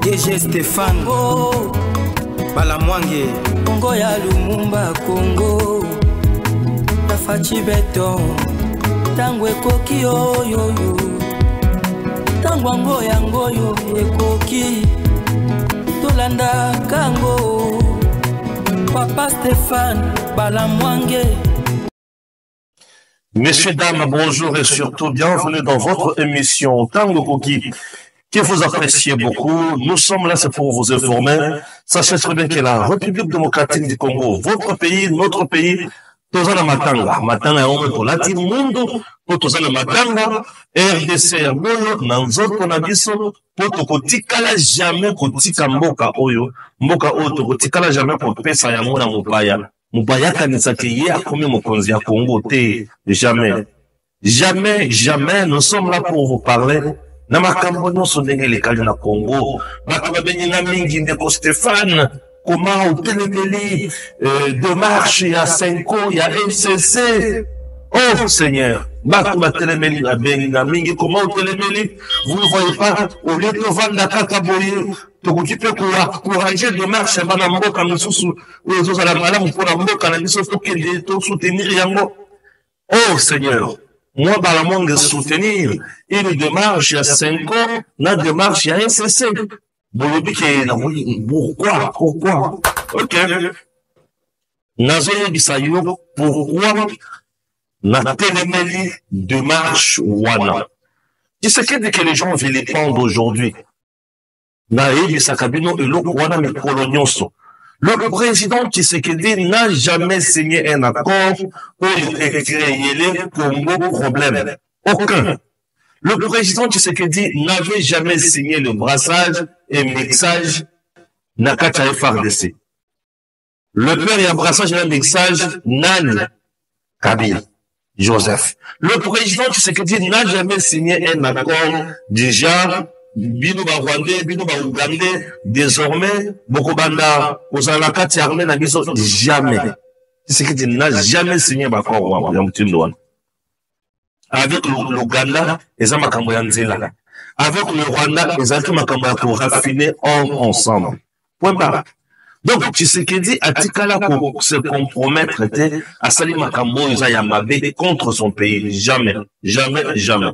DG Stéphane Balamwange Congo ya Lumumba Congo Tafachi Beton Tango ekoki oyoyo Tango ango yango yo ekoki Tolanda kango Papa Stéphane Balamwange. Messieurs, dames, bonjour et surtout bienvenue dans votre émission Tango Koki, que vous appréciez beaucoup. Nous sommes là, c'est pour vous informer. Sachez très bien que la République démocratique du Congo, votre pays, notre pays, tozana matanga. Matanga ya omwe kolati mundu, po tozana matanga, RDC Angola, nanzoto na biso, po tokotikala jamais kotika mboka oyo tokotikala jamais kopesa yango na mopaya. Mupaya kanisa ke ye akomi mokonzi ya Congo te, jamais. Jamais, jamais, nous sommes là pour vous parler. Na makambo nyonso ndenge lekali na Congo. Bato babengi na mingi ndeko Stéphane, comment utelemeli démarche ya Senko, ya MCC. Oh Seigneur, bato batelemeli na bengi na mingi, comment utelemeli? Vous ne voyez pas, au lieu de vendre kaka boye, tokokipe encourager démarche ya bana mboka misusu oyo za la malamu mpona mboka na biso tokende to soutenir yango. Oh Seigneur, moi Balamwange soutenir une démarche ya 5 ans, na démarche ya SSC. Bolobi ke na pourquoi? OK. Nazoye bisayo pourquoi na telemeli démarche wana. Tu sais que les gens veulent les prendre aujourd'hui. Le président Tshisekedi n'a jamais signé un accord pour créer les Congo problème. Aucun. Le président Tshisekedi n'avait jamais signé le brassage et mixage Nakata FRDC. Le père et un brassage et un mixage Nan Kabila Joseph. Le président Tshisekedi n'a jamais signé un accord du genre Bino ba Rwandais, Bino ba Ougandais, désormais, Bokobanda, Ozalakati armé na biso, jamais. C'est que tu n'as jamais signé d'accord, avec l'Ouganda, les Amakambo Yanzela. Avec le Rwanda, les Amakambo pour raffiner ensemble. Point barre. Donc, Tshisekedi a Tikala pour se compromettre à Sali Makambo Yamabe contre son pays. Jamais, jamais, jamais.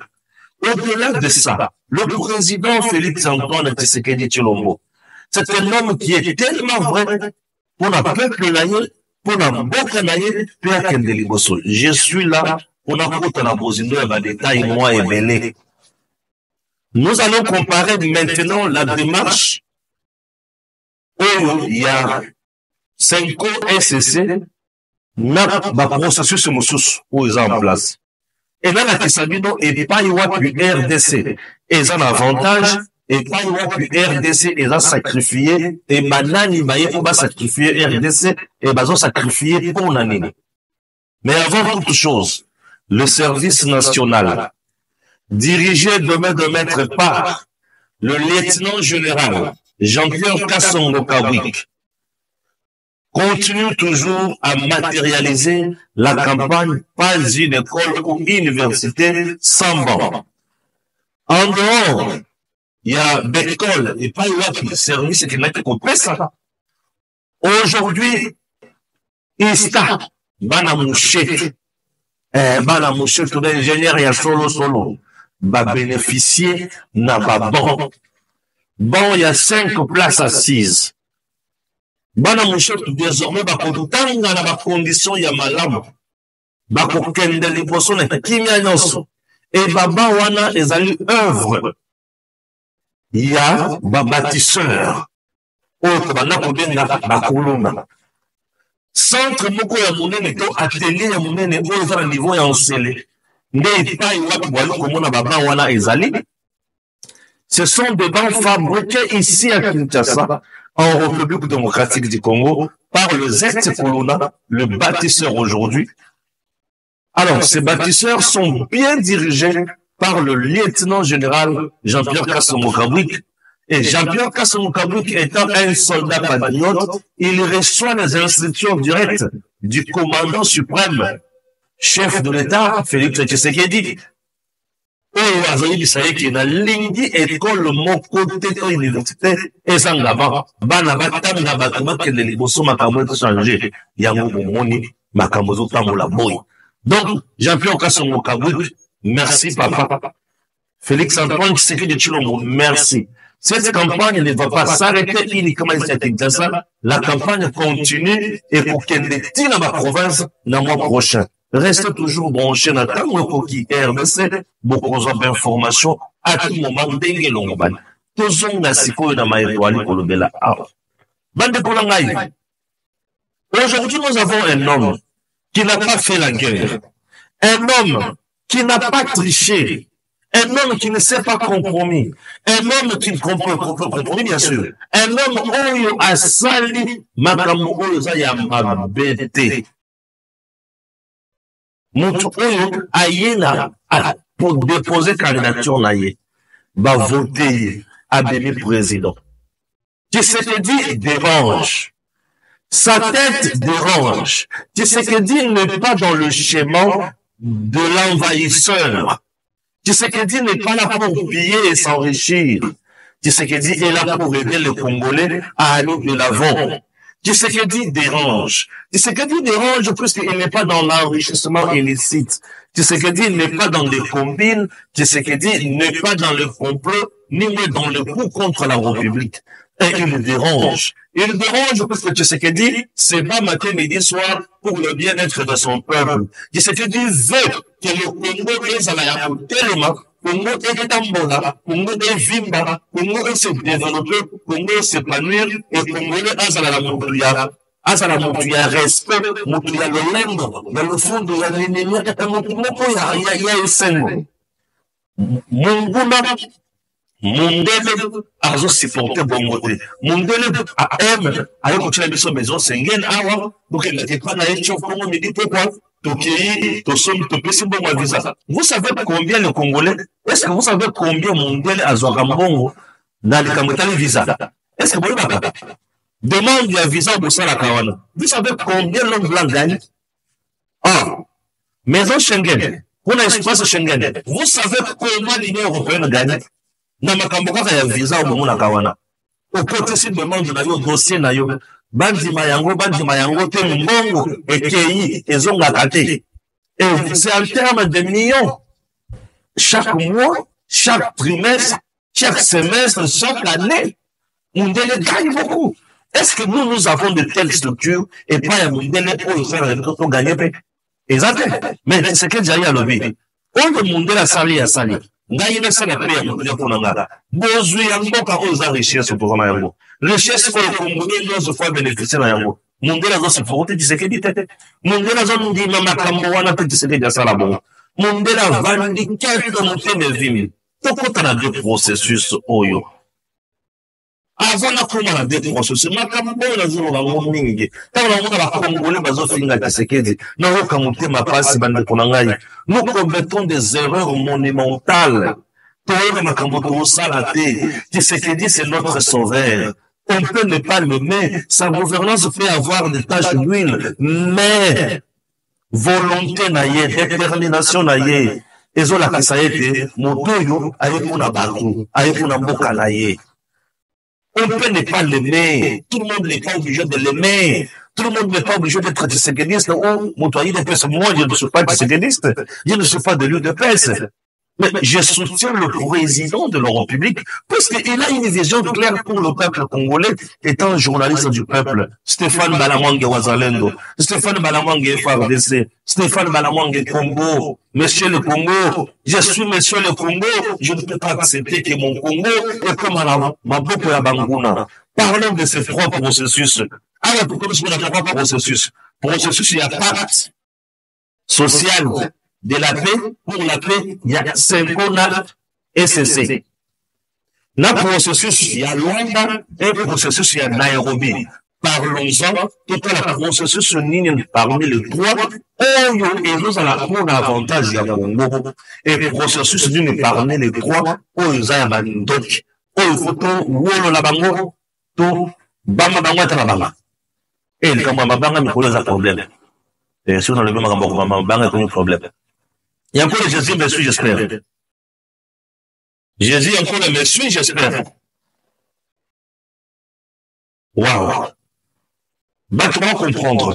Au-delà de ça, le président Félix Antoine Tshisekedi Tshilombo, c'est un homme qui est tellement vrai pour la peuple naïe, pour la mboka naïe, Père Kendeliboso. Je suis là pour la côte la Bosindo et va détailler moi et Belé. Nous allons comparer maintenant la démarche où il y a 5 ans SCC, n'a pas processus où ils sont en place. Et là, la Kisabino et pas y puis RDC. Et ça, l'avantage, et pas y puis RDC, et ça sacrifié, et Manani, on va sacrifier RDC, et bah, sacrifier pour l'année. Mais avant toute chose, le service national, dirigé demain de mettre par le lieutenant général Jean-Pierre Kassongo Kawik, continue toujours à matérialiser la campagne Pas une école ou université sans banc. En dehors, il y a l'école et pas le service qui n'a été compris ça. Aujourd'hui, ISTA, Banamouché, tout l'ingénieur, il y a solo, va bénéficier, n'a pas bon. Bon, il y a 5 places assises. Bana mouchetu désormais bakotanga na bakondisyon ya malamu bakokende liboso na kimia nyonso et baba wana ezali œuvre ya babatisseur oyo bana kobenga bakolonga centre moko ya monene to atelier ya monene oyo eza na niveau ya nsele nde epai wapi bwali komona baba wana ezali. Ce sont des bancs fabriqués ici à Kinshasa, en République démocratique du Congo, par le ZET-Colonna, le bâtisseur aujourd'hui. Alors, ces bâtisseurs sont bien dirigés par le lieutenant général Jean-Pierre Kassongo Kawik. Et Jean-Pierre Kassongo Kawik étant un soldat patriote, il reçoit les instructions directes du commandant suprême, chef de l'État, Félix Tshisekedi. oyo azoyebisa ye ke nalingi ekole moko te to université ezangama bana batanga bato bakende liboso makambo echange yango bomoni makambo ezotambola boye. Donc Jean-Pierre Kasongo Kabwik, merci papa. Félix Antoine Tshisekedi Tshilombo, merci. Cette campagne ne va pas s'arrêter uniquement ici à Kinshasa. La campagne continue et pour qu'elle détine à ma province le mois prochain. Restez toujours branchés dans le Koki RDC, beaucoup d'informations à tout moment. Dengue Longoban. Toujours na siko na maïtoali pour le bela. Bande Polangaï. Aujourd'hui, nous avons un homme qui n'a pas fait la guerre. Un homme qui n'a pas triché. Un homme qui ne s'est pas compromis. Un homme qui ne comprend pas compromis, bien sûr. Un homme oyo a sali makambo oyo za ya mabete. Mutu oyo ayena pour déposer candidature na ye. Va voter abemi président. Tshisekedi dérange. Sa tête dérange. Tshisekedi n'est pas dans le schéma de l'envahisseur. Tshisekedi n'est pas là pour piller et s'enrichir. Tshisekedi est là pour aider les Congolais à aller de l'avant. Tshisekedi dérange. Tshisekedi dérange puisqu'il n'est pas dans l'enrichissement illicite. Tshisekedi n'est pas dans les combines. Tshisekedi n'est pas dans le complot, ni dans le coup contre la République. Et il dérange. Il dérange parce que Tshisekedi se bat matin, midi, soir pour le bien-être de son peuple. Tshisekedi veut que le Congo est à la tellement, Congo est tambola, Congo est vimba, Congo est se développer, Congo est s'épanouir, et Congo est à la montouya. À la montouya respect, montouya le lendo, dans le fond de la ligne, il y a un scène. Munguna, Mundele azo supporter bongo te. Mundele aime ayo kochela biso maison sengen awa donc il n'était pas na echo Congo me dit pourquoi toki to somme to pesi bongo visa. Vous savez combien les Congolais, est-ce que vous savez combien Mundele azo mbongo na le kamotali visa? Est-ce que vous savez demande ya visa pour ça la kawana? Vous savez combien l'homme blanc gagne? Ah, maison Schengen, on a espace Schengen. Vous savez comment l'Union européenne gagne? Na makambo kaka ya visa au mona kawana. Au côté si demande na yo dossier na yo. Bandima yango te mbongo ekei ezonga kate. Et c'est en termes de millions. Chaque mois, chaque trimestre, chaque semestre, chaque année, Mundele gagne beaucoup. Est-ce que nous avons de telles structures et pas un Mundele pour gagner? Exactement. Mais c'est que j'ai à lobby. On le Mundele a sali. Ngai na sala pe ya mutya kunanga bozwi ya mboka oza richesse pour ma yango richesse ko Congolais nous faut bénéficier na yango Mundela zo supporter Tshisekedi tete Mundela zo ndima makambo wana pe Tshisekedi ya sala bon Mundela vandi quelque muteme vimi tokota na deux processus oyo avant na kuma na deux processus makambo na zo ba ngomingi tala ngona ba Congolais bazo finga Tshisekedi na roka mutema pasi bande kunangai. Nous commettons des erreurs monumentales. Tshisekedi, c'est notre sauveur. On peut ne pas l'aimer. Sa gouvernance peut avoir des taches d'huile. Mais, volonté naïe, détermination naïe. Ezo la kisaete, motoyo, ayekuna baku, ayekuna mboka naïe. On peut ne pas l'aimer. Tout le monde n'est pas obligé de l'aimer. Tout le monde n'est pas obligé d'être tshisekidiste. Oh, moi, je ne suis pas tshisekidiste. Je ne suis pas de l'UDPS. Mais je soutiens le président de la République parce qu'il a une vision claire pour le peuple congolais étant journaliste du peuple. Stéphane Balamangue Wazalendo, Stéphane Balamangue FARDC, Stéphane Balamangue Congo, Monsieur le Congo, je suis Monsieur le Congo, je ne peux pas accepter que mon Congo est comme ma boko ya Banguna. Parlons de ces trois processus. Alors, pourquoi nous n'avons pas processus? Processus, il y a pacte social de la paix, pour la paix, il y a Syncona SCC. Dans le processus, il y a Luanda, et le processus, il y a Nairobi. Parlons-en, tout le processus parmi les trois, et nous allons un avantage à Congo. Et le processus parmi les trois, nous allons un donc, il faut tout, la bango, tout, bama bango et bama. Et le Kamba banga, mais pour les problèmes. Et si on a le même banga, il y a un problème. Il y a encore des Jésus, mais j'espère. Jésus encore le monsieur, j'espère. Waouh. Bah, comment comprendre,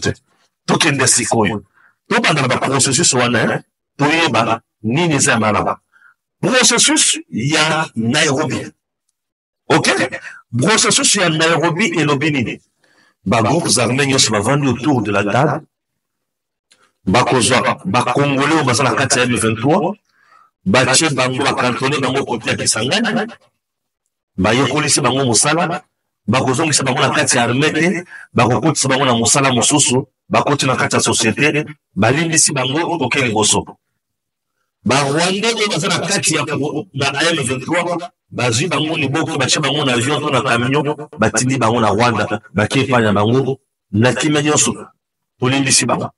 tout est de sikoyo. Tout pendant le processus, tout est bah, ni les amalaba. Processus, il y a Nairobi. Ok? Processus, il y a Nairobi et le Bénin. Bah, groupes arméniens sont vendus autour de la table. Bah, Congolais, on va dans la 4 M23. Bah, Tché, Bango, va cantonner dans mon côté à Kisangani. Bah, Yokolisi, Bango, Moussala. Bakozongisa bango na kati ya armée bakokotisa bango na mosala mosusu bakoti na kati ya société balindisi bango toke liboso barwanda oyo baza na kati ya na M23 bazwi bango liboko batie bango na avion to na camion batindi bango na Rwanda bakie epai na bango na kimia nyonso tolindisi bango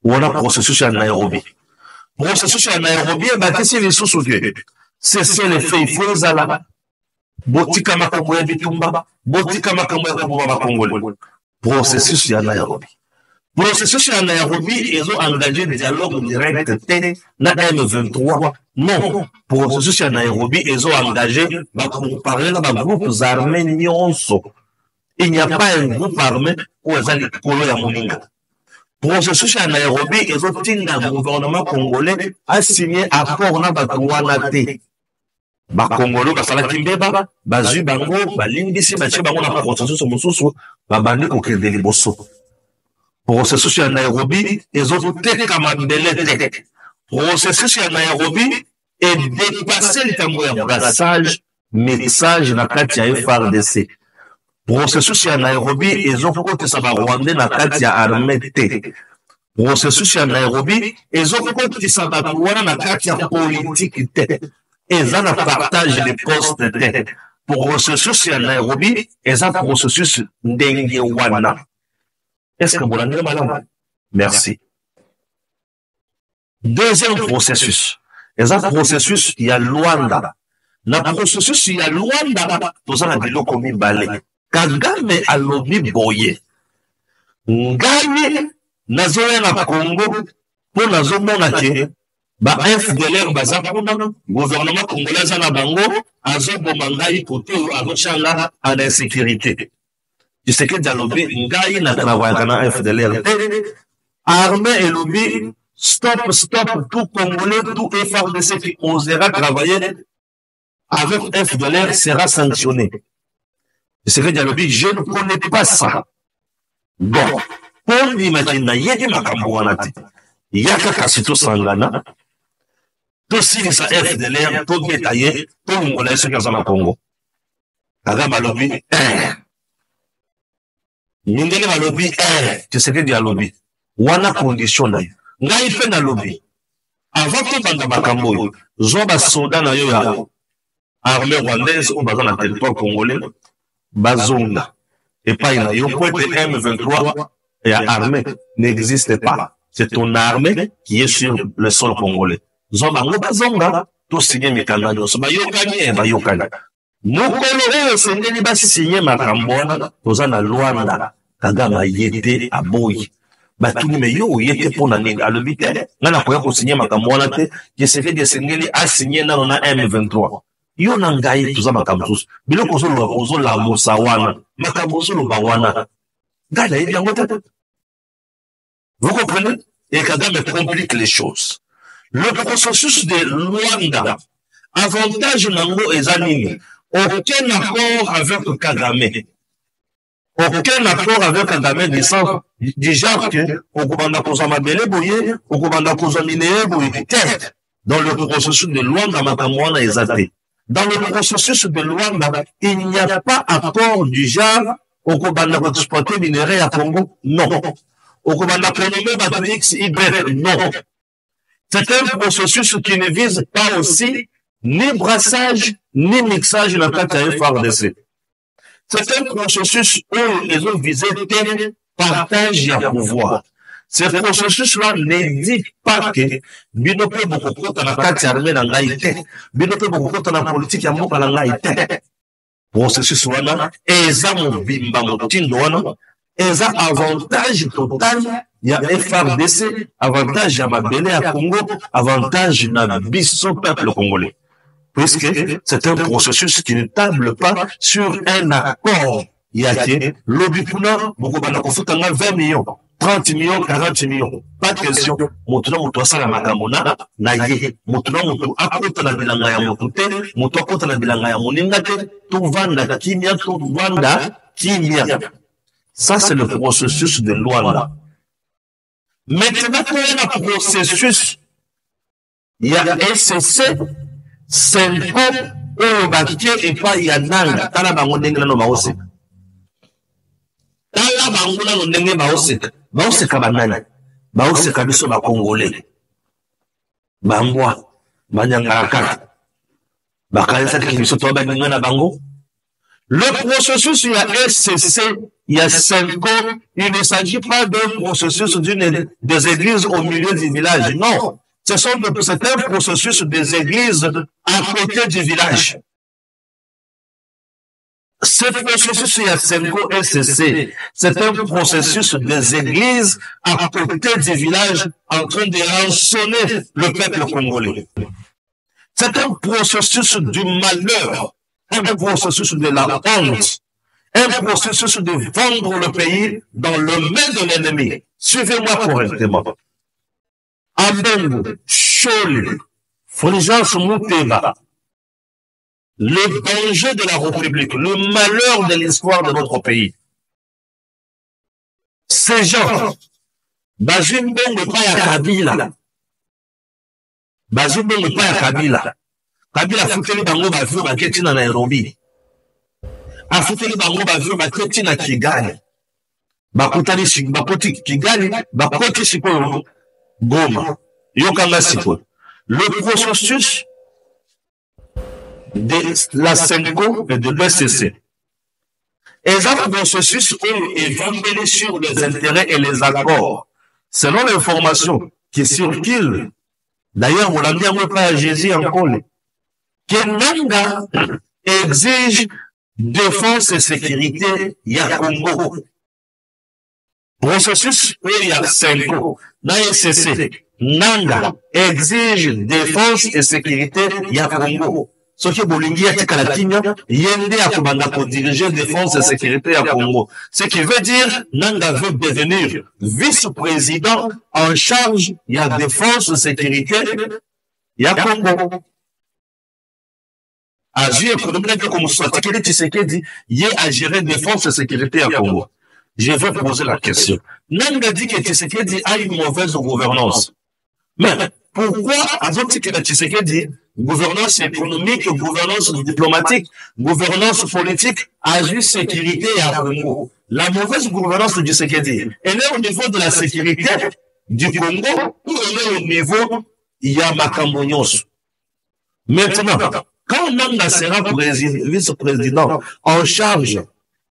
wana processus ya Nairobi bakisi lisusu ke cessez les faits il faut ezala botika makambo ya bitumba botika makambo ya kuboba bakongole processus ya Nairobi ils ont engagé des dialogues directs na M23 non processus ya Nairobi ils ont engagé pour parler na groupes armés nyonso il n'y a pas un groupe armé où ezali kolo ya moninga processus ya Nairobi ils ont tinda gouvernement congolais a signé accord na bato wana te bakongolo basalaki mbeba bazwi bango balingisi batie bango na processus mosusu babandi kokende liboso processus ya Nairobi ezoteka mabele te processus ya Nairobi edepase likambo ya brassage mixage na kati ya FRDC processus ya Nairobi ezokotisa barwandais na kati ya armée te processus ya Nairobi ezokotisa bato wana na kati ya politique te eza na partage de poste te processus ya Nairobi eza processus ndenge wana. Est-ce que vous l'avez malamu? Merci. Deuxième processus eza processus ya Luanda. Na processus ya Luanda toza na biloko mibale. Kagame alobi boye ngai nazoya na Congo mpo nazomona ke ba FDLR baza kuna gouvernement congolais aza na bango azoboma ngai kote oyo azotyanga en insécurité Tshisekedi alobi ngai na travaillaka na FDLR te armée elobi stop tout Congolais tout FARDC qui osera travailler avec FDLR sera sanctionné. Tshisekedi alobi je ne connais pas ça. Bon pour l'imaginer yebi makambo wana te yaka kasi tosangana tosilisa FDLR tobeta ye tolongola ye soki aza na Congo. Kagame alobi mindele balobi Tshisekedi alobi wana condition na yo ngai mpe nalobi avant tobanda makambo oyo zwa basoda na yo ya armée rwandaise oyo baza na territoire congolais bazonga epai na yo po ete M23 ya armée n'existe pas. C'est ton armée qui est sur le sol congolais. Zobango bazonga to signer mikanda nyonso bayokani mokolo oyo esengeli basinye makambo wana toza na Luanda. Kagame ayete aboyi batuni me yo oyete mpona nini alobi te ngai nakoya kosinye makambo wana te Tshisekedi esengeli asinye nano na M23 yo na ngai toza makambo mosusu biloko ozolamusa wana makambo ozoloba wana ngai nayebi yango te. Vous comprenez? Et Kagame complique les choses. Le processus de Luanda, avantage nango ezanini. Aucun accord avec Kagame. Aucun accord avec Kagame du genre que okubanda koza mabele boye, okubanda koza mineye boye. Dans le processus de Luanda, makambo wana ezate. Dans le processus de Luanda, il n'y a pas accord du genre okubanda ko exploiter minerai à Congo. Non. Non. C'est un processus qui ne vise pas aussi ni brassage, ni mixage dans le FARDC. C'est un processus où ils ont visé tel partage et pouvoir. Ce processus-là ne dit pas que bino pe beaucoup dans la carte armée dans l'Haïti, bino pe beaucoup dans la politique ya mboka dans l'Haïti. Processus wana eza mobimba motindo wana eza avantage total ya FARDC, avantage ya mabele ya Congo, avantage na biso peuple congolais. puisque c'est un processus qui ne table pas sur un accord. Il y a que l'obikuna, beaucoup de 20 millions, 30 millions, 40 millions. Pas de question. Moutuna moutou asala makamona, na ye. Moutuna moutou akota na bilanga ya moutute, moutou akota na bilanga ya moningate, tout vanda kimia, tout vanda kimia. Ça, c'est le processus de loi là. Maintenant, il y a un processus, il y a SCC, 5 ans, au baquet et pas il y a nanga. Tala bangondenga no maose. Tala bangona no ndenge maose. Maose kabanana. Maose kabiso ba Congolais. Bangwa. Banyangaka. Bakalesa kibiso to bananga na bango. Le processus, il y a SCC, il y a 5 ans, il ne s'agit pas d'un processus des églises au milieu du village. Non. C'est un processus des églises à côté du village. Ce processus, il y a 5 ans SCC, c'est un processus des églises à côté du village en train de rançonner le peuple congolais. C'est un processus du malheur. Un processus de la honte, un processus de vendre le pays dans le main de l'ennemi. Suivez-moi correctement. Amen, Chol, Fulgence Mouteba, le danger de la République, le malheur de l'histoire de notre pays. Ces gens, Bazimbongo Paya Kabila, Bazimbongo Paya Kabila, Kabila futeli bango bavu baketi na Nairobi. Afuteli bango bavu baketi na Kigali. Bakutani bakoti Kigali, bakoti sikoyo Goma. Yokanga sikoyo. Le processus de la SENCO et de l'SCC. Et un processus est vendé sur les intérêts et les accords. Selon l'information qui circule, d'ailleurs, on l'a mis en pas à Jésus encore. Que Nanga exige défense et sécurité, il y a Congo. Processus, il y a 5 ans. SCC, Nanga exige défense et sécurité, il y a Congo. Ce qui est Bolingi, Yende a pour diriger défense et sécurité à Congo. Ce qui veut dire, Nanga veut devenir vice-président en charge, il y a défense et sécurité, il y a Congo. Agir économique comme ça, Tshisekedi y est à gérer défense et sécurité à Congo. Je vais poser la question. Nanga dit que Tshisekedi a une mauvaise gouvernance. Mais pourquoi avant-il que Tshisekedi, gouvernance économique, gouvernance diplomatique, gouvernance politique, agir sécurité à Congo? La mauvaise gouvernance du Tshisekedi, elle est au niveau de la sécurité du Congo ou elle est au niveau Yamakambonyos. Maintenant, quand Nanga sera vice-président en charge,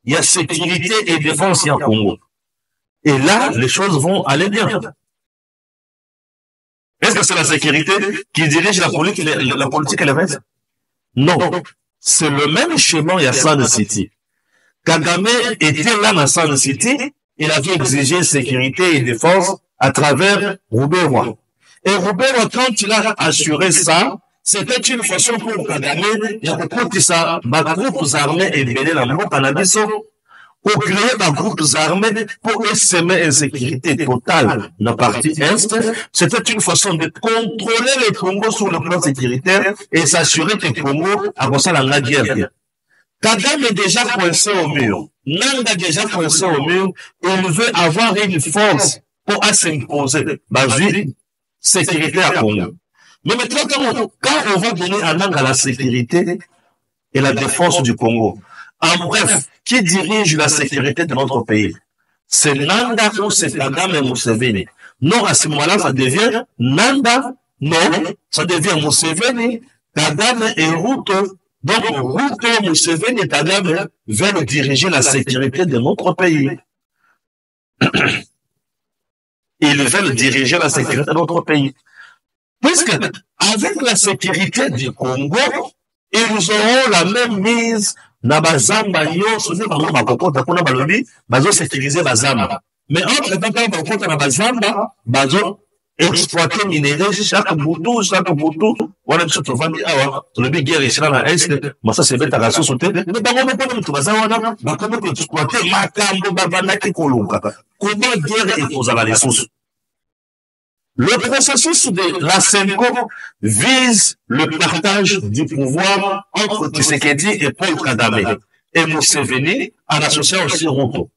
il y a sécurité et défense en Congo. Et là, les choses vont aller bien. Est-ce que c'est la sécurité qui dirige la politique élevée? Non. C'est le même schéma, il y a Sun City. Kagame était là dans Sun City, il avait exigé sécurité et défense à travers Roubaix-Roi. Et Roubaix-Roi, quand il a assuré ça, c'était une façon pour Kagame, il y a beaucoup ça, ma groupes armés et béné la mort cannabis, pour créer des groupes armés pour semer une sécurité totale dans la partie Est. C'était une façon de contrôler le Congo sur le plan sécuritaire et s'assurer que le Congo a commencé la guerre. Kagame est déjà coincé au mur. Nanga est déjà coincé au mur. Il veut avoir une force pour s'imposer. Basui, sécurité à Congo. Mais maintenant, quand on va donner à Nanga la sécurité et la défense du Congo, en bref, qui dirige la sécurité de notre pays? C'est Nanga ou c'est Kagame et Museveni? Non, à ce moment-là, ça devient Nanga, non, ça devient Museveni, Kagame et Ruto. Donc, Ruto, Museveni et Kagame veulent diriger la sécurité de notre pays. Ils veulent diriger la sécurité de notre pays. Puisque, avec la sécurité du Congo, ils auront la même mise na bazamba nyonso ne bango bakokota kuna balobi bazo sécuriser bazamba. Mais entre temps quand bakokota na bazamba bazo exploiter minerai chaque boutou. Voilà, ce que tu vas le big guerre ici dans l'Est, mais ça c'est bête à la société. Mais dans le monde, tu vas savoir, comment exploiter ma cambo, babana, qui koloka. Comment guerre est aux à la source. Le processus de la SENCO vise le partage du pouvoir entre Tshisekedi et Paul Kagame et Museveni en associant aussi Ruto.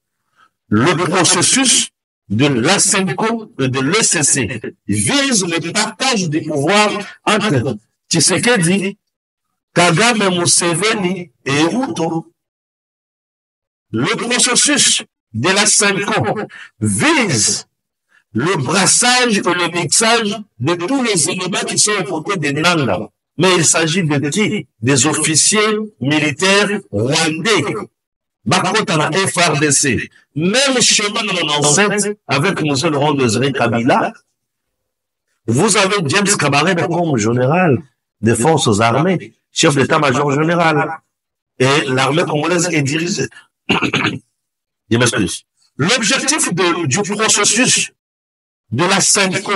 Le processus de la SENCO et de l'ECC vise le partage du pouvoir entre Tshisekedi, Kagame, Museveni et Ruto. Le processus de la SENCO vise le brassage et le mixage de tous les éléments qui sont aux côtés des Nanga. Mais il s'agit de qui? Des officiers militaires rwandais. Bakota la FRDC. Même chemin dans l'ancêtre avec M. Laurent Désiré Kabila. Vous avez James Kabarebe comme général des forces armées, chef d'état-major général. Et l'armée congolaise est dirigée. Je m'excuse. L'objectif du processus de la SENCO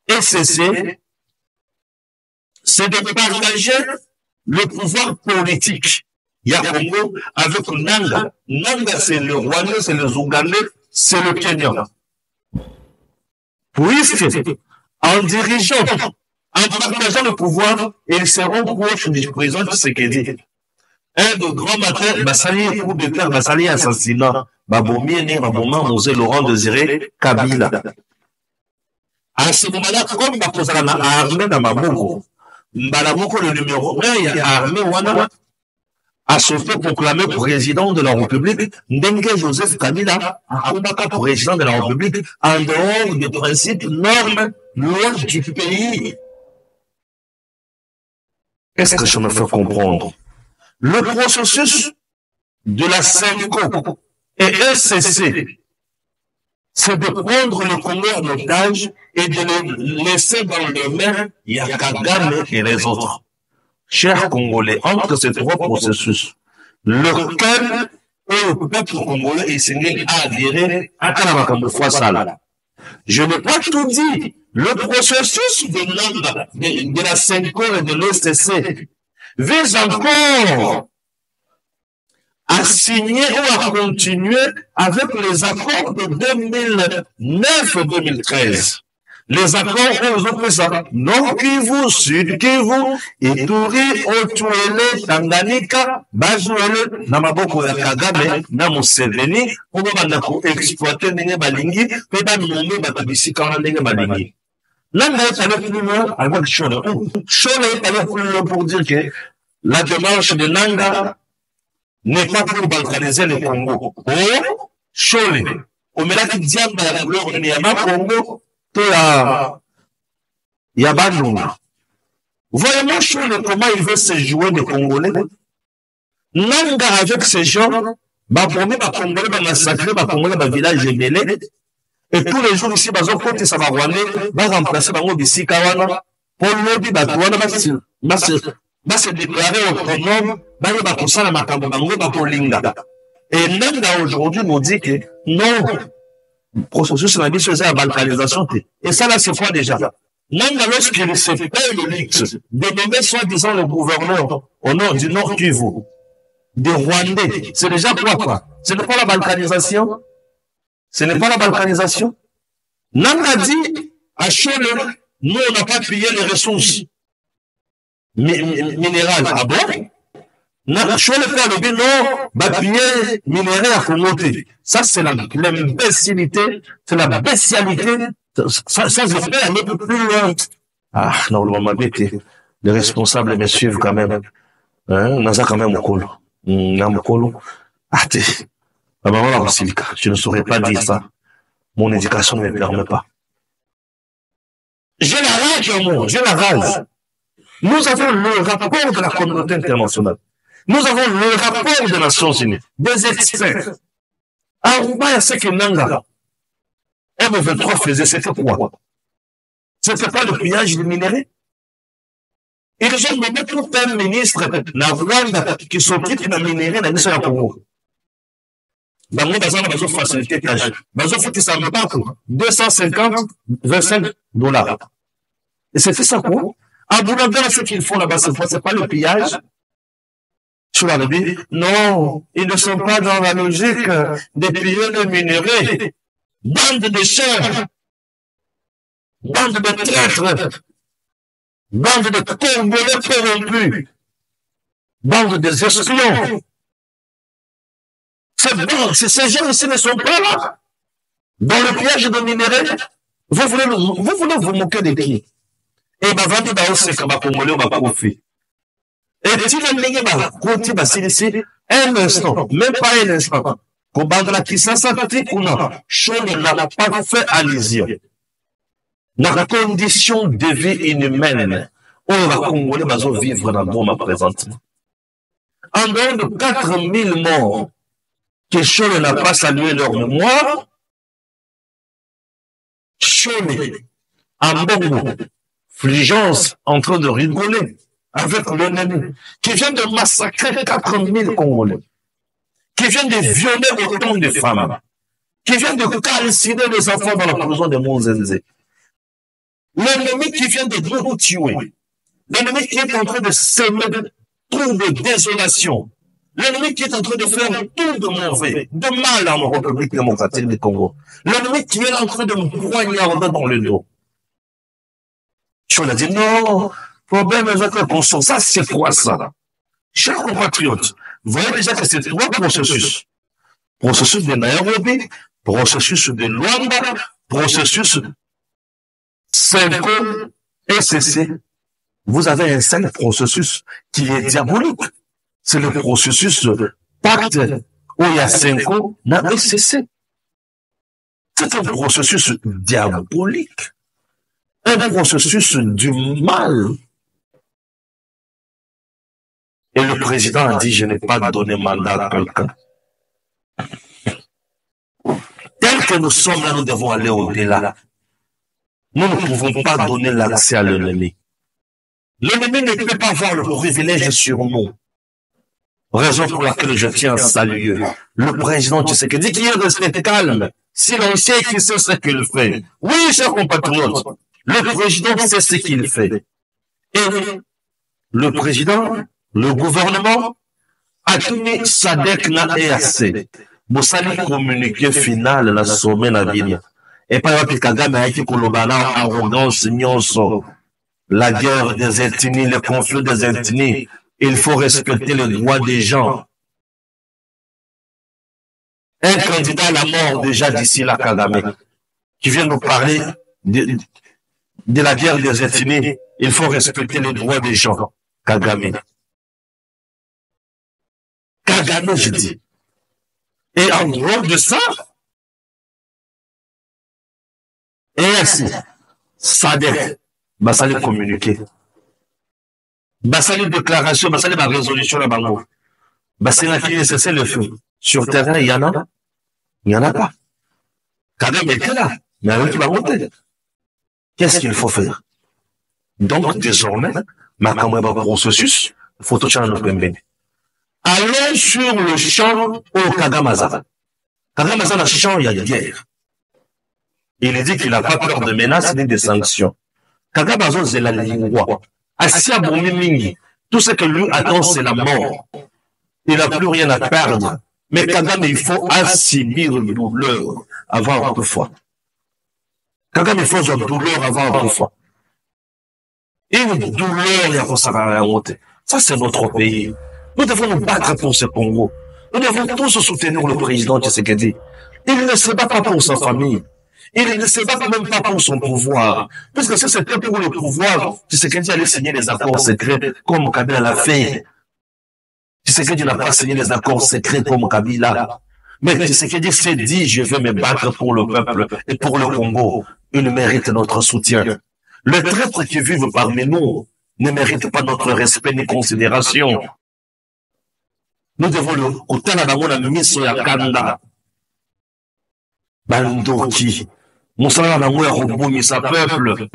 ECC, c'est de partager le pouvoir politique. Il y a Congo avec Nanga. Nanga, c'est le Rwandais, c'est le Ougandais, c'est le Kenya. Puisque, en dirigeant, en partageant le pouvoir, ils seront proches du président Tshisekedi. Un de grands matins, Bassali, coup de terre, Bassali, assassinat, Babomi, Baboma, Mosé, Laurent Désiré, Kabila. À ce moment-là, comme Bakozala na armée dans Maboko, Mbalaboko, le numéro 1, il y a armée Wana, a s'auto-proclamé président de la République, Ndengue Joseph Kabila, a combattu président de la République, en dehors des principes, normes, lois du pays. Qu'est-ce que je me fais comprendre? Le processus de la SENCO et ECC, c'est de prendre le Congo en otage et de le laisser dans les mains, il y a Kagame et les autres. Chers Congolais, entre ces trois processus, lequel le peuple congolais est signé à adhérer à Kanamakambo Fouassala. Je n'ai pas tout dit. Le processus de la SENCO et de l'ECC vise encore à signer ou à continuer avec les accords de 2009-2013. Les accords où ils ont fait ça. Nord Kivu, Sud Kivu, Ituri, Otuele, Tanganyika, Bazuele, Namaboko ya Kagame, na Museveni, on va exploiter n'enge balingi, pe ba nommer batabisika na n'enge balingi. Nanga est allé plus loin avec Chole. Chole est allé plus loin pour dire que la démarche de Nanga n'est pas pour balkaniser le Congo. Oh, Chole. Au moment qui dit à la couleur de Niyama Congo, il y a Bandunga. Voyez-moi Chole comment il veut se jouer des Congolais. Nanga avec ces gens, bah promis, bah Congolais, bah massacrer, bah Congolais, bah village mêlé. Et tous les jours ici, bah côté ça va rwandais, bah remplacer bah ici Kawana, pour l'objet, bah Kawana, bah se déclarer autonome, bah il va ça la makambo, bah pour Linga. Et Nanga aujourd'hui nous dit que non, processus la vie c'est la balkanisation. Et ça là c'est quoi déjà? Nanga lorsqu'il se fait le luxe de nommer soi-disant le gouverneur au nom du Nord Kivu, des Rwandais, c'est déjà quoi? Ce n'est pas la balkanisation? Ce n'est pas la balkanisation? Nanga dit à Chole, nous on n'a pas payé les ressources minérales. Ah bon? Chole fait le bilan, bah payer minerai à Congoté. Ça c'est l'imbécilité, c'est la bestialité. Ça je fais un peu plus loin. Ah non, le moment bête, les responsables me suivent quand même. Hein, Naza quand même au colo. Ah t'es. Je ne saurais pas dire ça. Mon éducation ne me permet pas. J'ai la rage, moi. J'ai la rage. Nous avons le rapport de la communauté internationale. Nous avons le rapport des Nations Unies. Des experts. Aruba, il y a ce que Nanga. M23 faisait, c'était quoi? C'était pas le pillage des minéraux? Ils ont nommé tout un ministre, la Rwanda, qui s'occupe de la minerai dans le Congo. bango bazana bazo facilité tâche bazo fotisa mabako 250 25 dollars. Et c'est ça quoi? À Boulangara, ce qu'ils font là-bas, c'est pas le pillage. Sur la Bible, non, ils ne sont pas dans la logique des pilleurs de minerais. Bande de chers, bande de traîtres, bande de Congolais corrompus, bande de espions. Ces gens ici ne sont pas là. Dans le pillage de minerais, vous voulez vous moquer de qui? Et bah, vendez bah, aussi, comme à Congolais, bah, profit. Et si le ligne bah, côté, bah, c'est ici, un instant, même pas un instant. Qu'on parle de la puissance sympathique ou non, chose n'a pas fait allusion. Dans la condition de vie inhumaine, on va Congolais, bah, vivre dans le monde présentement. En dehors de 4000 morts, que Chone n'a pas salué leur mémoire, Chone, en Bongo, Fligence en train de rigoler avec l'ennemi, qui vient de massacrer 4000 Congolais, qui vient de violer autant de femmes, qui vient de calciner les enfants dans la prison de Monzenze. L'ennemi qui vient de nous tuer, l'ennemi qui est en train de semer tout de désolation, l'ennemi qui est en train de faire tout de mauvais, de mal en République démocratique du Congo, l'ennemi qui est en train de me poignarder dans le dos. On a dit non, problème avec la conscience. Ça, c'est quoi ça? Chers compatriotes, vous voyez déjà que c'est trois processus. Processus de Nairobi, processus de Luanda, processus 5 SCC. Vous avez un seul processus qui est diabolique. C'est le processus pacte où il y a 5 ans dans SCC. C'est un processus diabolique. Un processus du mal. Et le président a dit, je n'ai pas donné mandat à quelqu'un. Tel que nous sommes là, nous devons aller au-delà. Nous ne pouvons pas donner l'accès à l'ennemi. L'ennemi ne peut pas avoir le privilège sur nous. Raison pour laquelle je tiens à saluer le président Tshisekedi qui est resté calme, silencieux, qui sait ce qu'il fait. Oui, chers compatriotes, le président sait ce qu'il fait. Et le président, le gouvernement, a tenu SADC na EAC. Vous savez communiqué final la sommet na ville. Et pas que Kagame a été kolobana arrogance nyonso. La guerre des ethnies, le conflit des ethnies. Il faut respecter les droits des gens. Un candidat à la mort déjà d'ici là, Kagame, qui vient nous parler de la guerre des ethnies, il faut respecter les droits des gens. Kagame. Kagame, je dis. Et en dehors de ça, et ainsi, SADC, bah, ça les communiquer. Bah, ça les déclarations, bah, ça les résolutions, là, bango. Bah, c'est là qui nécessaire le feu. Sur terrain, il y en a? Il n'y en a pas. Kagame était là, mais avec qui va monter. Qu'est-ce qu'il faut faire? Donc, désormais, ma caméra processus, photo channel Pembeni. Allons sur le champ au Kagamaza. Kagamaza, dans le champ, il y a guerre. Il dit qu'il n'a pas peur de menaces ni de sanctions. Kagamaza, c'est la lingua. Asia Bomimingi, tout ce que lui attend, c'est la mort. Il n'a plus rien à perdre. Mais Kagame, il faut assimiler le douleur avant toutefois. Kagame, il faut une douleur avant toutefois. Une douleur, il y a pour ça. Ça, c'est notre pays. Nous devons nous battre pour ce Congo. Nous devons tous soutenir le président Tshisekedi. Il ne se bat pas pour sa famille. Il ne se bat même pas pour son pouvoir. Parce que si c'était pour le pouvoir, Tshisekedi allait signer les accords secrets comme Kabila l'a fait. Tshisekedi n'a pas signé les accords secrets comme Kabila. Mais Tshisekedi s'est dit, je vais me battre pour le peuple et pour le Congo. Il mérite notre soutien. Les traîtres qui vivent parmi nous ne méritent pas notre respect ni considération. Nous devons le kutana bango na miso ya kanda. Bandoki. Moussala bango ya kobomisa peuple.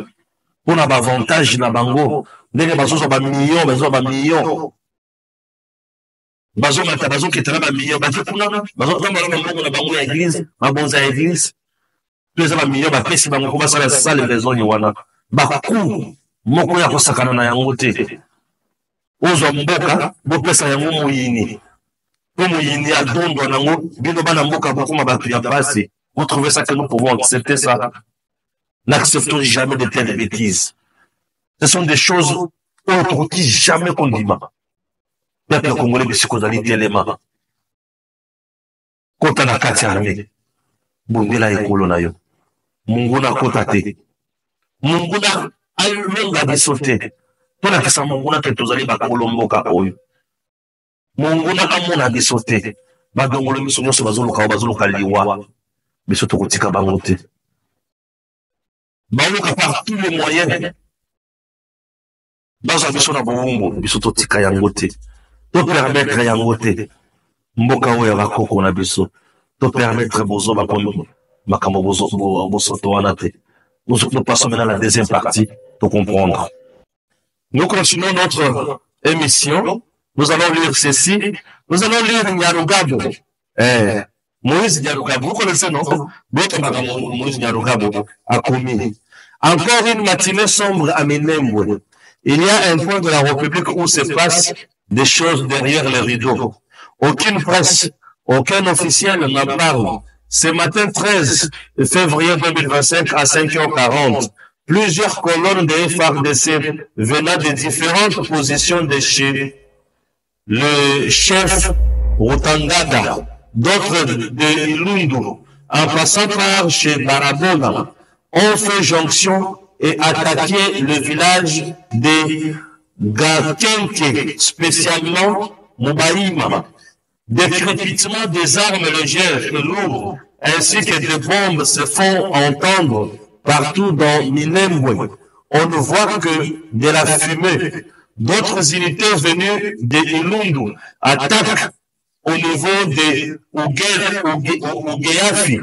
On a avantage na bango. Ndenge bazozo ba millions, bazozo ba millions. bazo mata bazo ketala ba million bazo kuna bazo tamba na mbongo na bango ya église mabonza ya église pesa ba million ba pesi bango ko basala sale raison ni wana baku moko ya kosakana na yango te ozwa mboka bopesa yango moyini po moyini adondwa nango bino bana mboka bokoma bato ya basi. Vous trouvez ça que nous pouvons accepter ça? N'acceptons jamais de telles bêtises. Ce sont des choses autres qui jamais condiment. Peuple congolais bisikozali telema kota na kati ya armée bundela ekolo na yo mungu na kota te mungu na alumenga biso te mpona kesa mungu na te tozali bakolo mboka oyo mungu na amona biso te badongolo biso nyonso bazoluka liwa biso tokotika bango te baluka par tous les moyens bazwa biso na bowumbu biso totika yango te to permettre yango te mboka oyo bakoko na biso to permettre bozo bakomi makambo bosoto wana te. Nous passons maintenant à la deuxième partie pour comprendre. Nous continuons notre émission. Nous allons lire ceci. Nous allons lire Nyarugabo. Moïse Nyarugabo. Vous connaissez, non? Moïse Nyarugabo a commis. Encore une matinée sombre à Minembwe. Il y a un point de la République où se passent des choses derrière les rideaux. Aucune presse, aucun officiel n'en parle. Ce matin 13 février 2025 à 5h40, plusieurs colonnes de FARDC venant de différentes positions de chez le chef Rotangada, d'autres de Ilundu, en passant par chez Barabona, ont fait jonction et attaqué le village de Gakenke, spécialement Moubaïma. Des crépitements des armes légères et lourdes, ainsi que des bombes se font entendre partout dans Minembwe. On ne voit que de la fumée. D'autres unités venues de Ilundu attaquent au niveau de Ugeafi,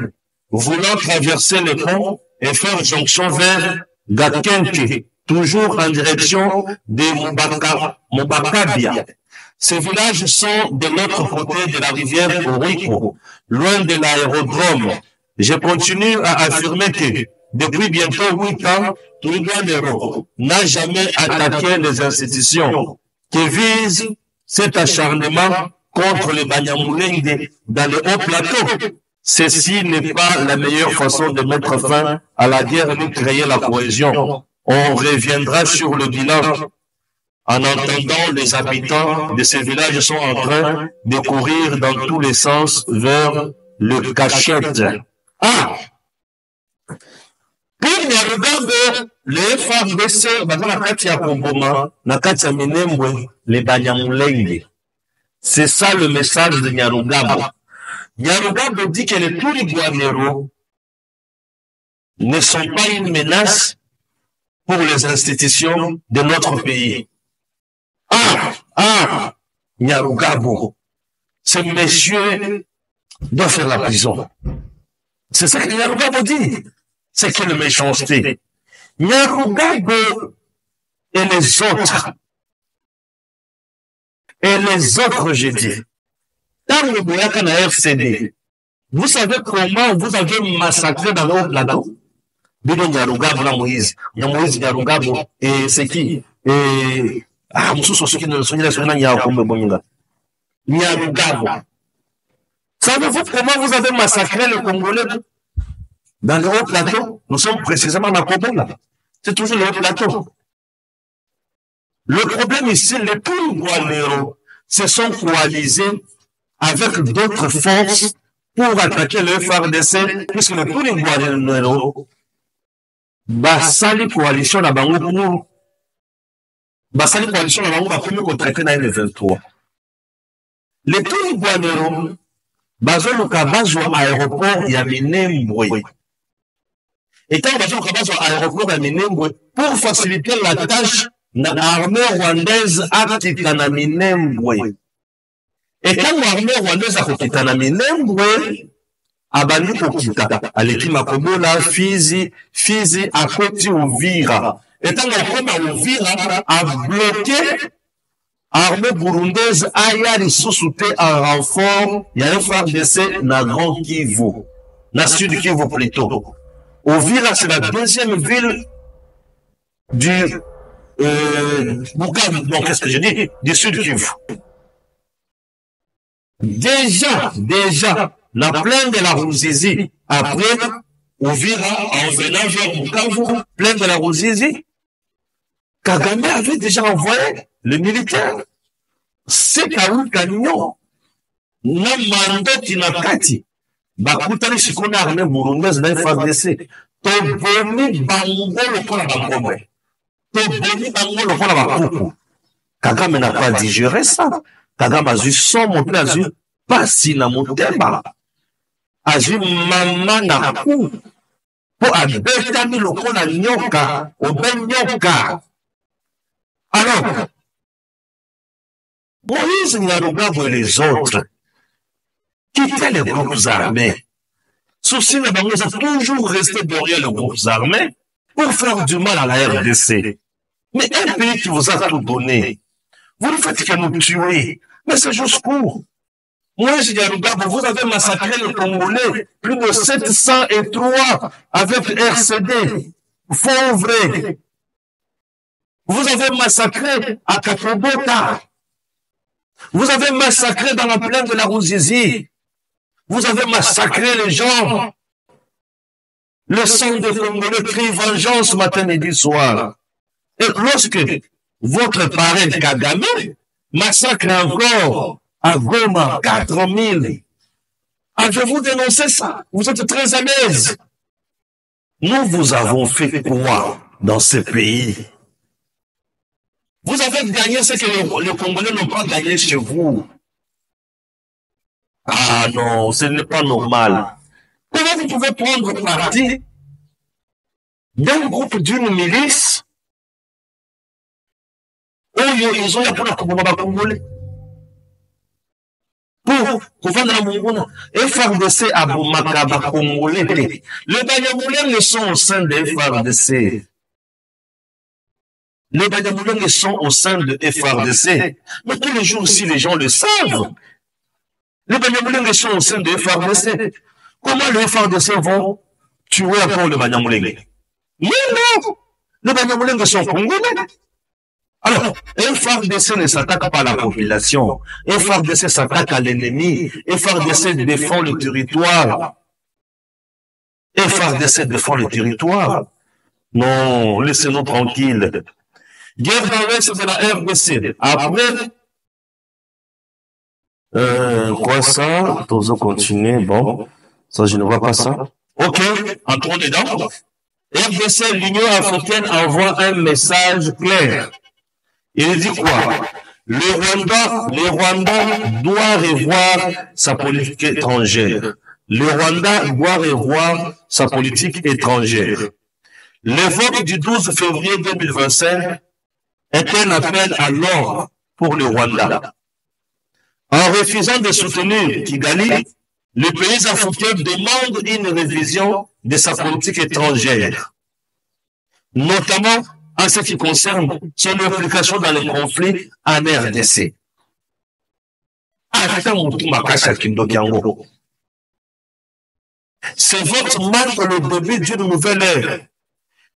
voulant traverser le pont et faire jonction vers Gakenke, toujours en direction de Mubakabia. Ces villages sont de l'autre côté de la rivière Oriko, loin de l'aérodrome. Je continue à affirmer que depuis bientôt 8 ans, Twigwanero n'a jamais attaqué les institutions qui visent cet acharnement contre les Banyamulenge dans le haut plateau. Ceci n'est pas la meilleure façon de mettre fin à la guerre ni créer la cohésion. On reviendra sur le bilan. En entendant, les habitants de ces villages sont en train de courir dans tous les sens vers le cachette. Ah! Pour Nyarugabo, les FARDC, Nakati ya Komboma, Nakati ya Minembwe, les Banyamulenge. C'est ça le message de Nyarugabo. Nyarugabo dit que les Turigwanero ne sont pas une menace pour les institutions de notre pays. Nyarugabo, ce monsieur doit faire la prison. C'est ça que Nyarugabo dit. C'est quelle méchanceté. Nyarugabo et les autres, j'ai dit, dans le Bouyaka na FCD, vous savez comment vous avez massacré dans le plateau? Bido Nyarugabo na Moïse. Moïse Nyarugabo, et c'est qui? Et Nyarugabo. Savez-vous comment vous avez massacré le Congolais dans le haut plateau? Nous sommes précisément dans Kobola. C'est toujours le haut plateau. Le problème ici, les Turigwanero se sont coalisés avec d'autres forces pour attaquer le FARDC, puisque le Turigwanero basali coalition na bango pour basali coalition na bango bakomi kotraite na M23. Les Turigwanero bazoluka bazwa aéroport ya Minembwe. Et tant bazoluka bazwa aéroport ya Minembwe pour faciliter la tâche na armée rwandaise akita na Minembwe. Et quand l'armée rwandaise akita na Minembwe, abandi kokita aleki Makobola, Fizi akoti Uvira. Et tant qu'on a Uvira a bloqué armée burundaise aya lisusu te en renfort ya FARDC na Grand Kivu, na Sud Kivu plutôt. Uvira, c'est la deuxième ville du Bukavu, non, qu'est-ce que je dis, du Sud Kivu. Déjà, la plaine de la Ruzizi, après Uvira, en venant vers Bukavu, plaine de la Ruzizi, Kagame avait déjà envoyé les militaires. C'est Kaoul Cagnon. Na mandat tinakati. Bakutani sikona armée burundaise na FARDC. Tobomi bango lokola bakombe. Tobomi bango lokola bakuku. Kagame n'a pas digéré ça. Kagame a vu son monté, a vu pasi na motema. A vu maman na kou. Po abetami lokola nyoka. Obe nyoka. Alors, Moïse Nyarugabo et les autres quittaient les groupes armés. Souci de Bango a toujours resté derrière les groupes armés pour faire du mal à la RDC. Mais un pays qui vous a tout donné, vous ne faites qu'à nous tuer. Mais c'est jusqu'où? Moïse Nyarugabo, vous avez massacré les Congolais, plus de 703 avec RCD. Faux vrai. Vous avez massacré à Kakobota. Vous avez massacré dans la plaine de la Ruzizi. Vous avez massacré les gens. Le sang de Congolais crie vengeance matin, midi, soir. Et lorsque votre parrain Kagame massacre encore à Goma 4000, avez-vous dénoncé ça? Vous êtes très à l'aise. Nous vous avons fait quoi dans ce pays? Vous avez gagné ce que les Congolais n'ont pas gagné chez vous. Ah non, ce n'est pas normal. Comment vous pouvez prendre parti d'un groupe d'une milice où ils ont appris à Congolais pour vendre la Mongona et FARDC à Makaba Congolais. Les Banyamulens sont au sein de FARDC. Les Banyamulenge sont au sein de FARDC. Mais tous les jours aussi, les gens le savent. Les Banyamulenge sont au sein de FARDC. Comment les FARDC vont tuer encore les Banyamulenge? Mais non! Les Banyamulenge sont congolais. Alors, FARDC ne s'attaque pas à la population. FARDC s'attaque à l'ennemi. FARDC défend le territoire. FARDC défend le territoire. Non, laissez-nous tranquilles. Guerre dans l'Est de la RDC. Après, quoi ça? Tous continuer. Bon, ça, je ne vois pas ça. Ok, entrons dedans. RDC, l'Union africaine envoie un message clair. Il dit quoi? Le Rwanda doit revoir sa politique étrangère. Le Rwanda doit revoir sa politique étrangère. Le vote du 12 février 2025 est un appel à l'ordre pour le Rwanda. En refusant de soutenir Kigali, le pays africain demande une révision de sa politique étrangère, notamment en ce qui concerne son implication dans les conflits en RDC. Ce vote marque le début d'une nouvelle ère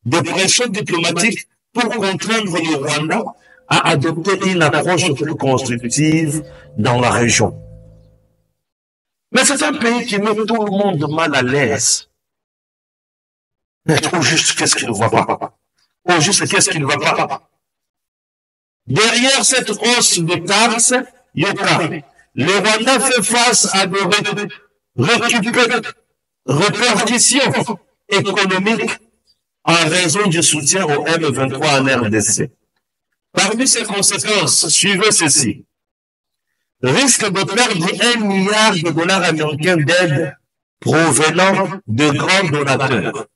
de pression diplomatique pour contraindre le Rwanda à adopter une approche plus constructive dans la région. Mais c'est un pays qui met tout le monde mal à l'aise. Mais au juste, qu'est-ce qu'il ne voit pas? Au juste, qu'est-ce qu'il ne voit pas? Derrière cette hausse de taxes, le Rwanda fait face à des répercussions économiques en raison du soutien au M23 en RDC. Parmi ces conséquences, suivez ceci. Risque de perdre 1 milliard de dollars américains d'aide provenant de grands donateurs.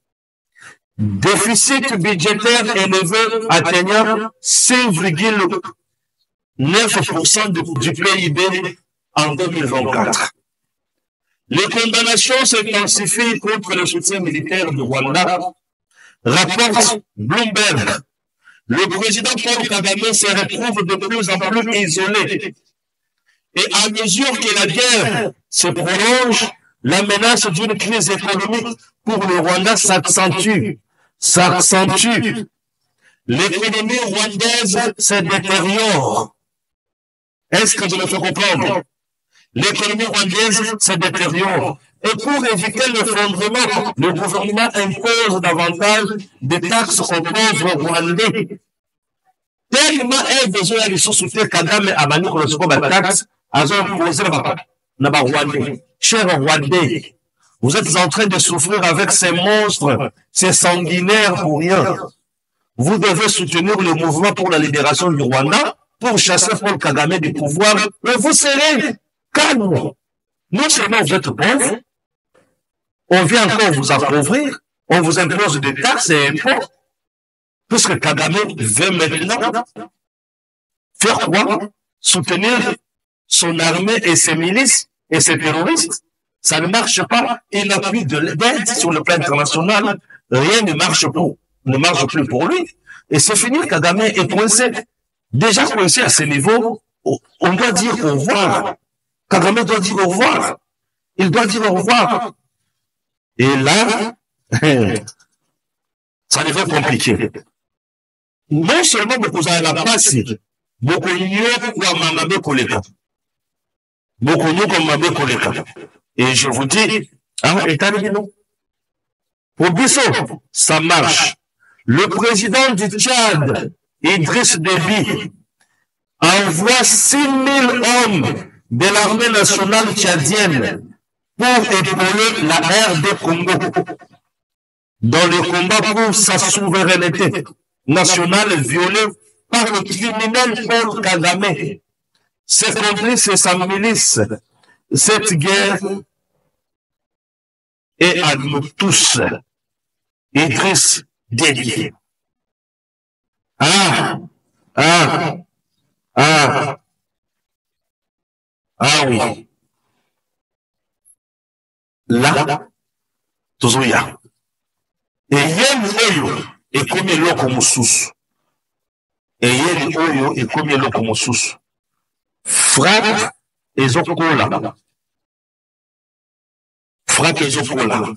Déficit budgétaire élevé atteignant 5,9% du PIB en 2024. Les condamnations s'intensifient contre le soutien militaire du Rwanda, rapporte Bloomberg. le président Paul Kagame se retrouve de plus en plus isolé. Et à mesure que la guerre se prolonge, la menace d'une crise économique pour le Rwanda s'accentue. L'économie rwandaise se détériore. Est-ce que je me fais comprendre? L'économie rwandaise se détériore. Et pour éviter l'effondrement, le gouvernement impose davantage de taxes aux pauvres Rwandais. Tellement est besoin de soutenir Kagame à Manu pour le taxe, à imposer la Rwandais. Chers Rwandais, vous êtes en train de souffrir avec ces monstres, ces sanguinaires pour rien. Vous devez soutenir le mouvement pour la libération du Rwanda, pour chasser Paul Kagame du pouvoir, mais vous serez calme. Non seulement vous êtes pauvres, on vient encore vous appauvrir, on vous impose des taxes et impôts, puisque Kagame veut maintenant faire quoi? Soutenir son armée et ses milices et ses terroristes. Ça ne marche pas. Il n'a plus d'aide sur le plan international. Rien ne marche plus pour lui. Et c'est fini, Kagame est coincé. Déjà coincé à ce niveau, on doit dire au revoir. Kagame doit dire au revoir. Il doit dire au revoir. Et là, ça devient compliqué. Non seulement vous avez la place, beaucoup mieux comme Mamabe Koleka. Beaucoup mieux comme Mamabe Koleka. Et je vous dis, pour Bissau, ça marche. Le président du Tchad, Idriss Déby, envoie 6 000 hommes de l'armée nationale tchadienne pour épauler la RD Congo dans le combat pour sa souveraineté nationale violée par le criminel Paul Kagame. Ses complices et sa milice. Cette guerre est à nous tous. Idriss Déby. Oui. Là, Tozoya. Et yem oyo, et comme l'oko mususu. Et yem oyo, et comme l'oko mususu. Frappe et zokola. Frappe et zokola.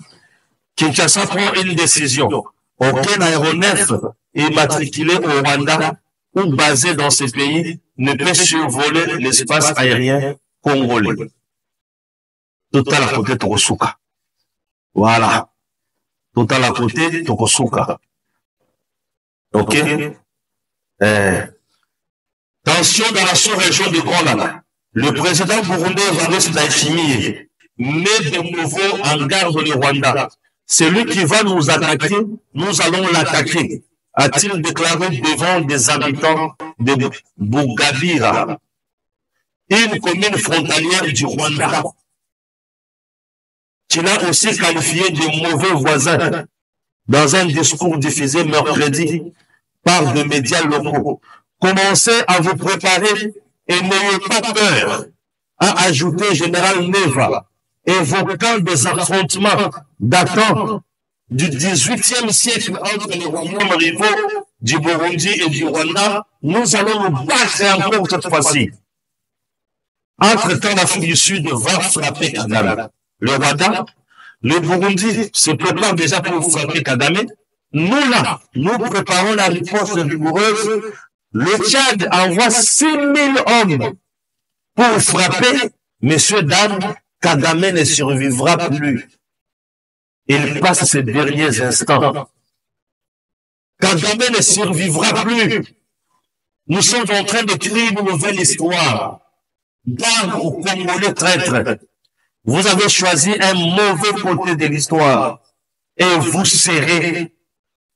Kinshasa prend une décision. Aucun aéronef immatriculé au Rwanda ou basé dans ce pays ne peut survoler l'espace aérien congolais. Total à côté Tokosuka. Voilà. Total à côté Tokosuka. Ok? Tension dans la sous-région du Grand Lac. Le président burundais Evariste Ndayishimiye met de nouveau en garde le Rwanda. Celui qui va nous attaquer, nous allons l'attaquer, a-t-il déclaré devant des habitants de Bugabira, une commune frontalière du Rwanda, qu'il a aussi qualifié de mauvais voisin dans un discours diffusé mercredi par des médias locaux. Commencez à vous préparer et n'ayez pas peur, a ajouté Général Neva, évoquant des affrontements datant du XVIIIe siècle entre les royaumes rivaux du Burundi et du Rwanda. Nous allons nous battre encore cette fois-ci. Entre-temps, l'Afrique du Sud va frapper Kagame. Le Rwanda, le Burundi se prépare déjà pour frapper Kagame. Nous là, nous préparons la réponse rigoureuse. Le Tchad envoie 6 000 hommes pour frapper, messieurs, dames, Kagame ne survivra plus. Il passe ces derniers instants. Kagame ne survivra plus. Nous sommes en train de créer une nouvelle histoire. Garde aux Congolais traîtres. Vous avez choisi un mauvais côté de l'histoire. Et vous serez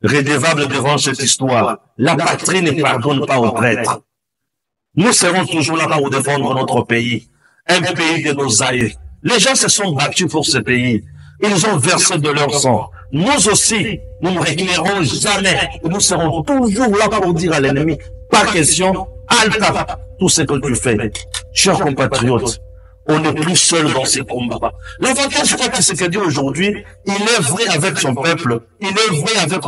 redevable devant cette histoire. La patrie ne pardonne pas aux traîtres. Nous serons toujours là pour défendre notre pays. Un pays de nos aïeux. Les gens se sont battus pour ce pays. Ils ont versé de leur sang. Nous aussi, nous ne réclérons jamais. Nous serons toujours là pour dire à l'ennemi, pas question, alta, tout ce que tu fais. Chers compatriotes, On n'est plus seul dans ces combats. L'avantage que Tshisekedi aujourd'hui, il est vrai avec son peuple, il est vrai avec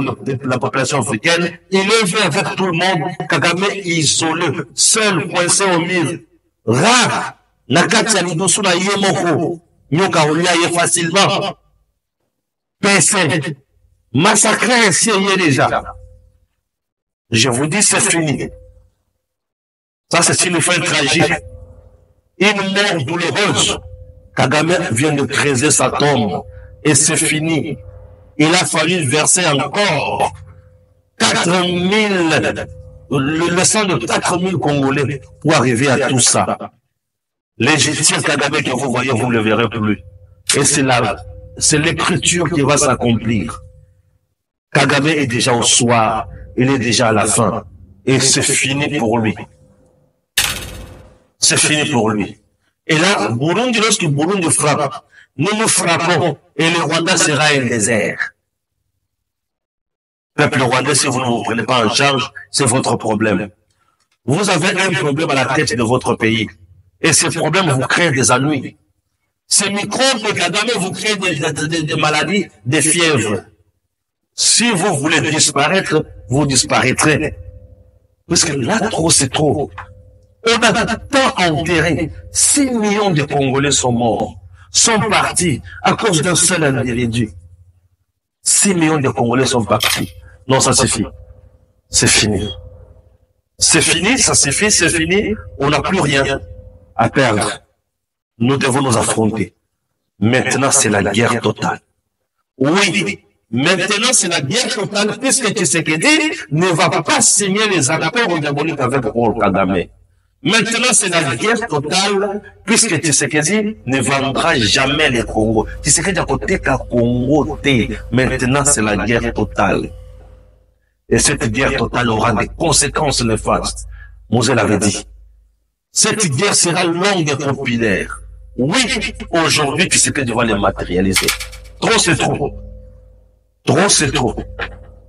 la population africaine, il est vrai avec tout le monde. Kagame isolé, seul, coincé au mur, rare. Nakati alidosu na yemoko, nyoka oliaye facilement. PC, massacré ici et déjà. Je vous dis, c'est fini. Ça, c'est une fin tragique. Une mort douloureuse. Kagame vient de creuser sa tombe. Et c'est fini. Il a fallu verser encore 4000, le sang de 4000 Congolais pour arriver à tout ça. L'Égyptien Kagame que vous voyez, vous ne le verrez plus. Et c'est l'écriture qui va s'accomplir. Kagame est déjà au soir. Il est déjà à la fin. Et c'est fini pour lui. C'est fini pour lui. Et là, Burundi, lorsque Burundi frappe, nous nous frappons et le Rwanda sera un désert. Peuple rwandais, si vous ne vous prenez pas en charge, c'est votre problème. Vous avez un problème à la tête de votre pays. Et ces problèmes vous créent des ennuis. Ces microbes de Kagame vous créent des maladies, des fièvres. Si vous voulez disparaître, vous disparaîtrez. Parce que là, trop, c'est trop. On a tant enterré. 6 millions de Congolais sont morts, sont partis à cause d'un seul individu. 6 millions de Congolais sont partis. Non, ça suffit. C'est fini. C'est fini, ça suffit, c'est fini. On n'a plus rien à perdre. Nous devons nous affronter. Maintenant, c'est la guerre totale. Oui. Maintenant, c'est la guerre totale puisque Tshisekedi ne va pas signer les accords diaboliques avec Paul Kagame. Maintenant, c'est la guerre totale puisque Tshisekedi ne vendra jamais les Congo. Tshisekedi a côté qu'à Congo T. Maintenant, c'est la guerre totale. Et cette guerre totale aura des conséquences néfastes. Moselle l'avait dit. Cette guerre sera longue et populaire. Oui, aujourd'hui, Tshisekedi va les matérialiser. Trop, c'est trop. Trop, c'est trop.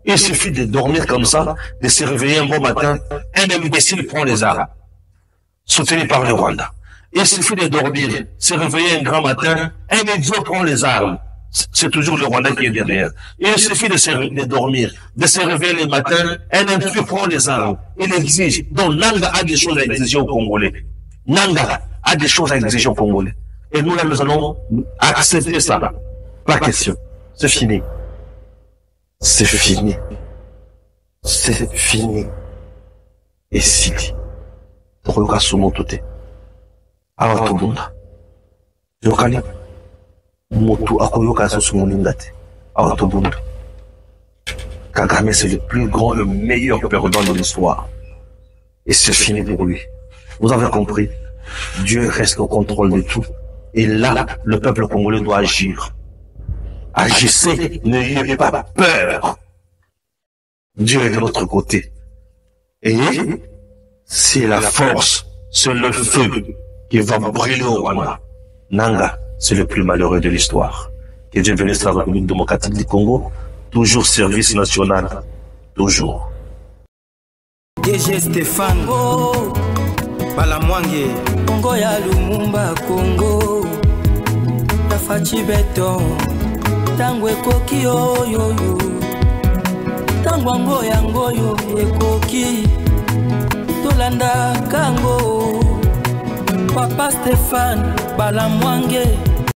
Il suffit de dormir comme ça, de se réveiller un bon matin, un imbécile prend les armes, soutenu par le Rwanda. Il suffit de dormir, se réveiller un grand matin, un idiot prend les armes. C'est toujours le Rwanda qui est derrière. Il suffit de dormir, de se réveiller le matin, un intrus prend les armes. Il exige. Donc, Nanga a des choses à exiger aux Congolais. Nanga a des choses à exiger aux Congolais. Et nous, là, nous allons accepter ça. Pas question. C'est fini. C'est fini. C'est fini. Et si, Tokoyoka Sumotote. Alors tout le monde. Yokani. Motu Akoyoka Sumoningate. Alors tout le monde. Kagame, c'est le plus grand, le meilleur perdant de l'histoire. Et c'est fini pour lui. Vous avez compris. Dieu reste au contrôle de tout. Et là, le peuple congolais doit agir. Agissez, n'ayez pas peur. Dieu est de notre côté. Et c'est la force, c'est le feu qui va brûler au Rwanda. Nanga, c'est le plus malheureux de l'histoire. Que Dieu bénisse la République démocratique du Congo. Toujours service national. Toujours. DG Stéphane Balamwange Congo ya Lumumba Congo Tafachi Beton Tango ekoki oyoyo Tango ngoyo ekoki Tolanda kango Papa Stéphane Balamwange